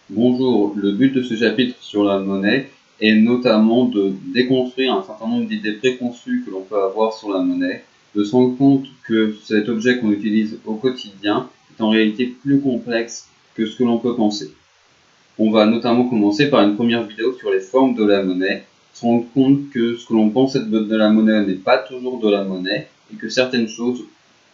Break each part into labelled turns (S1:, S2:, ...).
S1: Bonjour, le but de ce chapitre sur la monnaie est notamment de déconstruire un certain nombre d'idées préconçues que l'on peut avoir sur la monnaie, de se rendre compte que cet objet qu'on utilise au quotidien est en réalité plus complexe que ce que l'on peut penser. On va notamment commencer par une première vidéo sur les formes de la monnaie, se rendre compte que ce que l'on pense être de la monnaie n'est pas toujours de la monnaie et que certaines choses,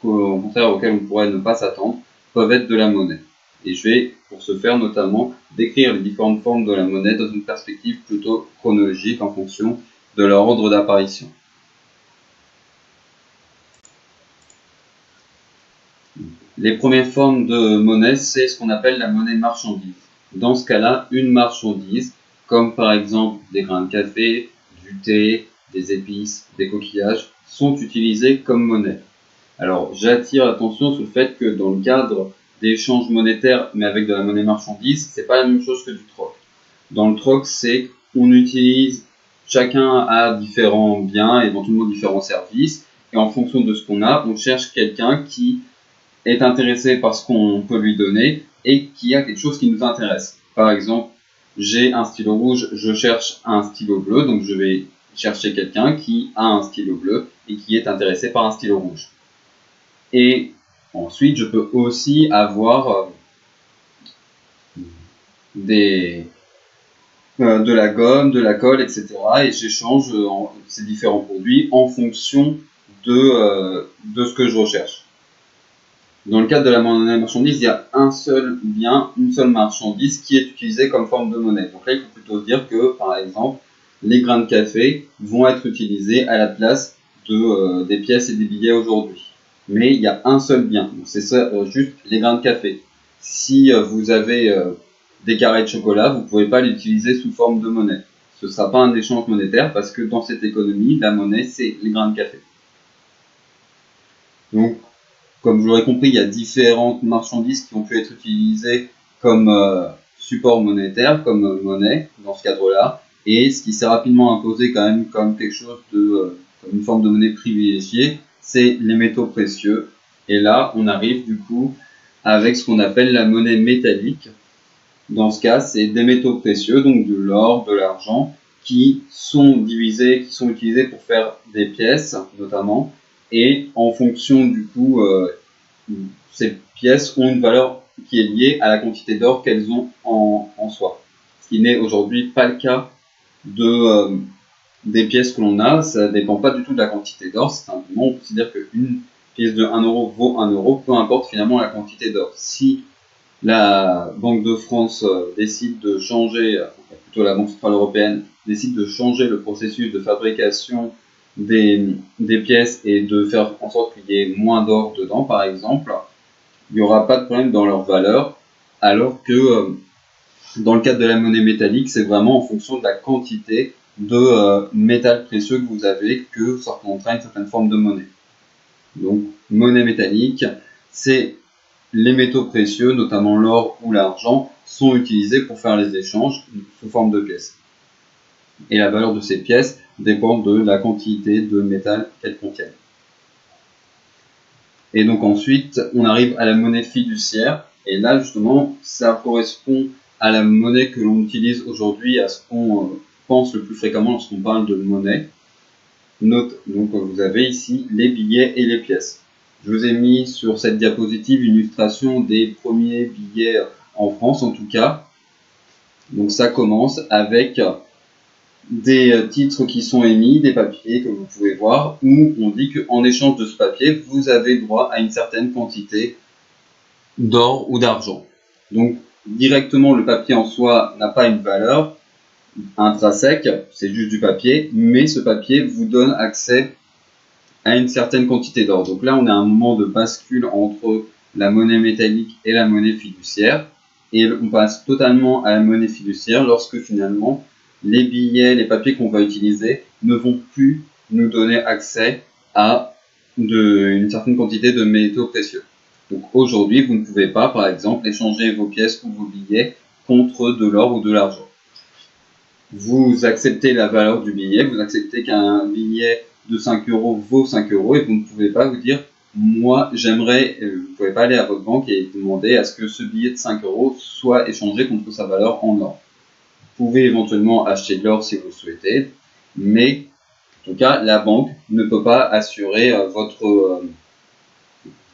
S1: au contraire auxquelles on pourrait ne pas s'attendre, peuvent être de la monnaie. Et je vais, pour ce faire, notamment décrire les différentes formes de la monnaie dans une perspective plutôt chronologique en fonction de leur ordre d'apparition. Les premières formes de monnaie, c'est ce qu'on appelle la monnaie marchandise. Dans ce cas-là, une marchandise, comme par exemple des grains de café, du thé, des épices, des coquillages, sont utilisés comme monnaie. Alors, j'attire l'attention sur le fait que dans le cadre d'échanges monétaires, mais avec de la monnaie marchandise, c'est pas la même chose que du troc. Dans le troc, c'est on utilise, chacun a différents biens, éventuellement différents services, et en fonction de ce qu'on a, on cherche quelqu'un qui est intéressé par ce qu'on peut lui donner et qui a quelque chose qui nous intéresse. Par exemple, j'ai un stylo rouge, je cherche un stylo bleu, donc je vais chercher quelqu'un qui a un stylo bleu et qui est intéressé par un stylo rouge. Et ensuite, je peux aussi avoir de la gomme, de la colle, etc. Et j'échange ces différents produits en fonction de ce que je recherche. Dans le cadre de la monnaie marchandise, il y a un seul bien, une seule marchandise qui est utilisée comme forme de monnaie. Donc là, il faut plutôt se dire que, par exemple, les grains de café vont être utilisés à la place des pièces et des billets aujourd'hui. Mais il y a un seul bien, donc c'est ça, juste les grains de café. Si vous avez des carrés de chocolat, vous ne pouvez pas l'utiliser sous forme de monnaie. Ce ne sera pas un échange monétaire parce que dans cette économie, la monnaie, c'est les grains de café. Donc, comme vous l'aurez compris, il y a différentes marchandises qui ont pu être utilisées comme support monétaire, comme monnaie, dans ce cadre-là, et ce qui s'est rapidement imposé quand même comme quelque chose comme une forme de monnaie privilégiée, c'est les métaux précieux. Et là, on arrive du coup avec ce qu'on appelle la monnaie métallique. Dans ce cas, c'est des métaux précieux, donc de l'or, de l'argent, qui sont divisés, qui sont utilisés pour faire des pièces, notamment, et en fonction du coup, ces pièces ont une valeur qui est liée à la quantité d'or qu'elles ont en soi. Ce qui n'est aujourd'hui pas le cas des pièces que l'on a, ça ne dépend pas du tout de la quantité d'or, c'est simplement, on considère qu'une pièce de 1 euro vaut 1 euro, peu importe finalement la quantité d'or. Si la Banque de France décide de changer, plutôt la Banque Centrale Européenne décide de changer le processus de fabrication des pièces et de faire en sorte qu'il y ait moins d'or dedans, par exemple, il n'y aura pas de problème dans leur valeur, alors que dans le cadre de la monnaie métallique, c'est vraiment en fonction de la quantité de métal précieux que vous avez que ça représentera une certaine forme de monnaie. Donc, monnaie métallique, c'est les métaux précieux, notamment l'or ou l'argent, sont utilisés pour faire les échanges sous forme de pièces. Et la valeur de ces pièces dépend de la quantité de métal qu'elles contiennent. Et donc ensuite, on arrive à la monnaie fiduciaire. Et là, justement, ça correspond à la monnaie que l'on utilise aujourd'hui, à ce qu'on pense le plus fréquemment lorsqu'on parle de monnaie. Donc vous avez ici les billets et les pièces. Je vous ai mis sur cette diapositive une illustration des premiers billets en France, en tout cas. Donc ça commence avec des titres qui sont émis, des papiers que vous pouvez voir, où on dit qu'en échange de ce papier, vous avez droit à une certaine quantité d'or ou d'argent. Donc directement, le papier en soi n'a pas une valeur intrinsèque, c'est juste du papier, mais ce papier vous donne accès à une certaine quantité d'or. Donc là, on a un moment de bascule entre la monnaie métallique et la monnaie fiduciaire, et on passe totalement à la monnaie fiduciaire lorsque finalement les billets, les papiers qu'on va utiliser ne vont plus nous donner accès à une certaine quantité de métaux précieux. Donc aujourd'hui, vous ne pouvez pas, par exemple, échanger vos pièces ou vos billets contre de l'or ou de l'argent. Vous acceptez la valeur du billet, vous acceptez qu'un billet de 5 euros vaut 5 euros et vous ne pouvez pas vous dire moi j'aimerais, vous pouvez pas aller à votre banque et demander à ce que ce billet de 5 € soit échangé contre sa valeur en or. Vous pouvez éventuellement acheter de l'or si vous le souhaitez, mais en tout cas, la banque ne peut pas assurer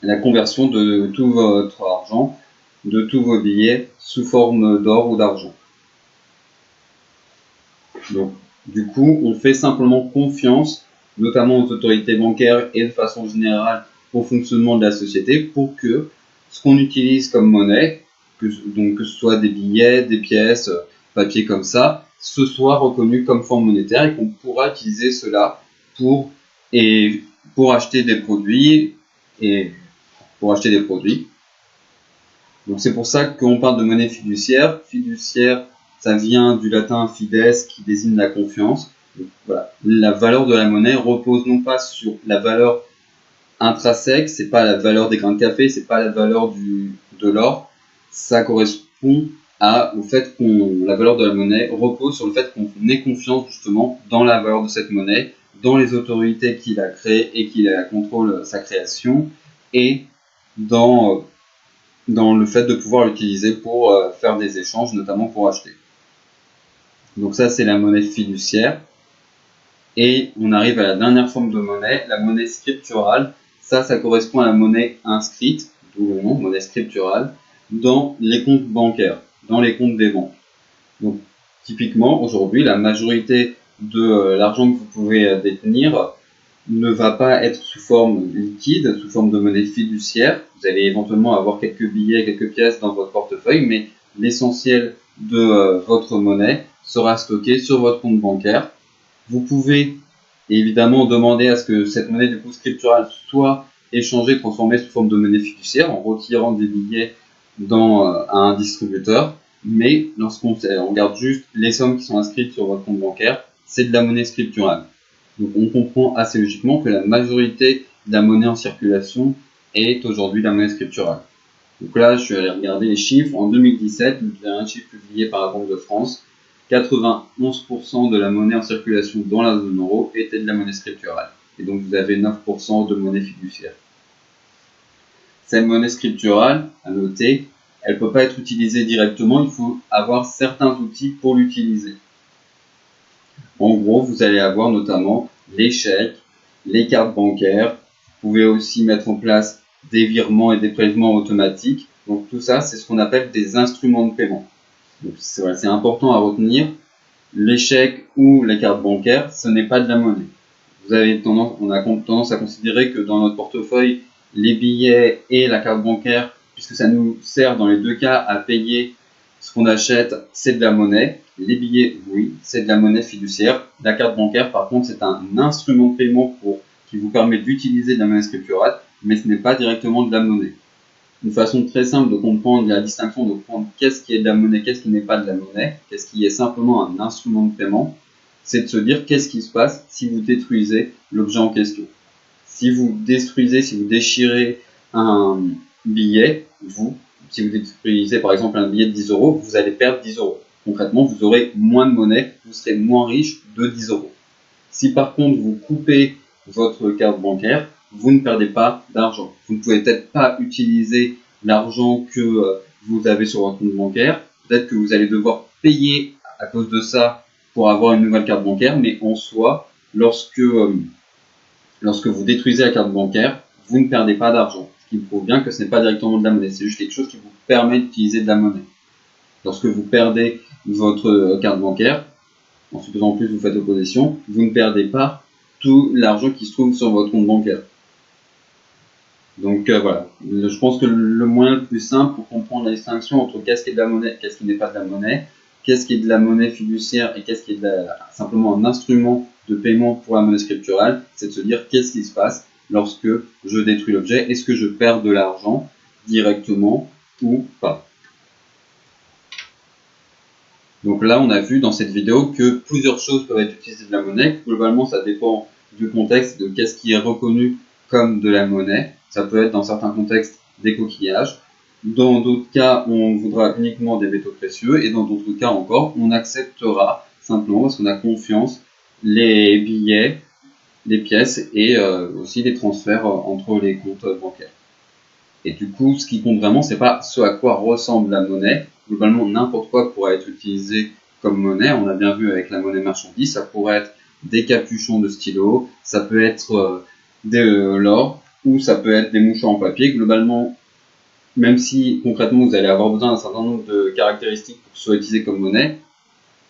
S1: la conversion de tout votre argent, de tous vos billets sous forme d'or ou d'argent. Donc, du coup, on fait simplement confiance, notamment aux autorités bancaires et de façon générale au fonctionnement de la société, pour que ce qu'on utilise comme monnaie, que ce soit des billets, des pièces, papier comme ça, ce soit reconnu comme forme monétaire et qu'on pourra utiliser cela pour acheter des produits Donc c'est pour ça qu'on parle de monnaie fiduciaire. Fiduciaire, ça vient du latin fides qui désigne la confiance. Donc, voilà. La valeur de la monnaie repose non pas sur la valeur intrinsèque, c'est pas la valeur des grains de café, c'est pas la valeur de l'or. Ça correspond au fait la valeur de la monnaie repose sur le fait qu'on ait confiance justement dans la valeur de cette monnaie, dans les autorités qui la créent et qui contrôlent sa création, et dans le fait de pouvoir l'utiliser pour faire des échanges, notamment pour acheter. Donc ça, c'est la monnaie fiduciaire. Et on arrive à la dernière forme de monnaie, la monnaie scripturale. Ça correspond à la monnaie inscrite, d'où le nom, monnaie scripturale, dans les comptes bancaires, dans les comptes des banques. Donc typiquement, aujourd'hui, la majorité de l'argent que vous pouvez détenir ne va pas être sous forme liquide, sous forme de monnaie fiduciaire. Vous allez éventuellement avoir quelques billets, quelques pièces dans votre portefeuille, mais l'essentiel de votre monnaie sera stocké sur votre compte bancaire. Vous pouvez évidemment demander à ce que cette monnaie du coup scripturale soit échangée, transformée sous forme de monnaie fiduciaire en retirant des billets à un distributeur. Mais lorsqu'on regarde juste les sommes qui sont inscrites sur votre compte bancaire, c'est de la monnaie scripturale. Donc on comprend assez logiquement que la majorité de la monnaie en circulation est aujourd'hui la monnaie scripturale. Donc là, je suis allé regarder les chiffres. En 2017, le dernier chiffre publié par la Banque de France, 91% de la monnaie en circulation dans la zone euro était de la monnaie scripturale. Et donc vous avez 9% de monnaie fiduciaire. Cette monnaie scripturale, à noter, elle ne peut pas être utilisée directement, il faut avoir certains outils pour l'utiliser. En gros, vous allez avoir notamment les chèques, les cartes bancaires. Vous pouvez aussi mettre en place des virements et des prélèvements automatiques. Donc tout ça, c'est ce qu'on appelle des instruments de paiement. Donc c'est important à retenir. Les chèques ou les cartes bancaires, ce n'est pas de la monnaie. On a tendance à considérer que dans notre portefeuille, les billets et la carte bancaire, puisque ça nous sert dans les deux cas à payer ce qu'on achète, c'est de la monnaie. Les billets, oui, c'est de la monnaie fiduciaire. La carte bancaire, par contre, c'est un instrument de paiement qui vous permet d'utiliser de la monnaie scripturale, mais ce n'est pas directement de la monnaie. Une façon très simple de comprendre la distinction, de comprendre qu'est-ce qui est de la monnaie, qu'est-ce qui n'est pas de la monnaie, qu'est-ce qui est simplement un instrument de paiement, c'est de se dire qu'est-ce qui se passe si vous détruisez l'objet en question. Si vous déchirez un billet, si vous détruisez par exemple un billet de 10 €, vous allez perdre 10 €. Concrètement, vous aurez moins de monnaie, vous serez moins riche de 10 €. Si par contre vous coupez votre carte bancaire, vous ne perdez pas d'argent. Vous ne pouvez peut-être pas utiliser l'argent que vous avez sur votre compte bancaire. Peut-être que vous allez devoir payer à cause de ça pour avoir une nouvelle carte bancaire, mais en soi, lorsque vous détruisez la carte bancaire, vous ne perdez pas d'argent. Ce qui prouve bien que ce n'est pas directement de la monnaie, c'est juste quelque chose qui vous permet d'utiliser de la monnaie. Lorsque vous perdez votre carte bancaire, en supposant en plus vous faites opposition, vous ne perdez pas tout l'argent qui se trouve sur votre compte bancaire. Donc voilà, je pense que le moyen le plus simple pour comprendre la distinction entre qu'est-ce qui est de la monnaie et qu'est-ce qui n'est pas de la monnaie, qu'est-ce qui est de la monnaie fiduciaire et qu'est-ce qui est simplement un instrument de paiement pour la monnaie scripturale, c'est de se dire qu'est-ce qui se passe lorsque je détruis l'objet, est-ce que je perds de l'argent directement ou pas. Donc là, on a vu dans cette vidéo que plusieurs choses peuvent être utilisées de la monnaie. Globalement, ça dépend du contexte, de qu'est-ce qui est reconnu comme de la monnaie. Ça peut être dans certains contextes des coquillages. Dans d'autres cas, on voudra uniquement des métaux précieux. Et dans d'autres cas encore, on acceptera simplement parce qu'on a confiance les billets des pièces et aussi des transferts entre les comptes bancaires. Et du coup, ce qui compte vraiment, c'est pas ce à quoi ressemble la monnaie. Globalement, n'importe quoi pourrait être utilisé comme monnaie. On a bien vu avec la monnaie marchandise, ça pourrait être des capuchons de stylo, ça peut être de l'or, ou ça peut être des mouchoirs en papier. Globalement, même si concrètement vous allez avoir besoin d'un certain nombre de caractéristiques pour que ce soit utilisé comme monnaie,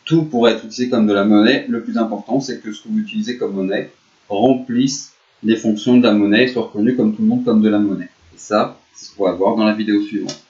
S1: tout pourrait être utilisé comme de la monnaie. Le plus important, c'est que ce que vous utilisez comme monnaie remplisse les fonctions de la monnaie et soit reconnu comme tout le monde comme de la monnaie. Et ça, c'est ce qu'on va voir dans la vidéo suivante.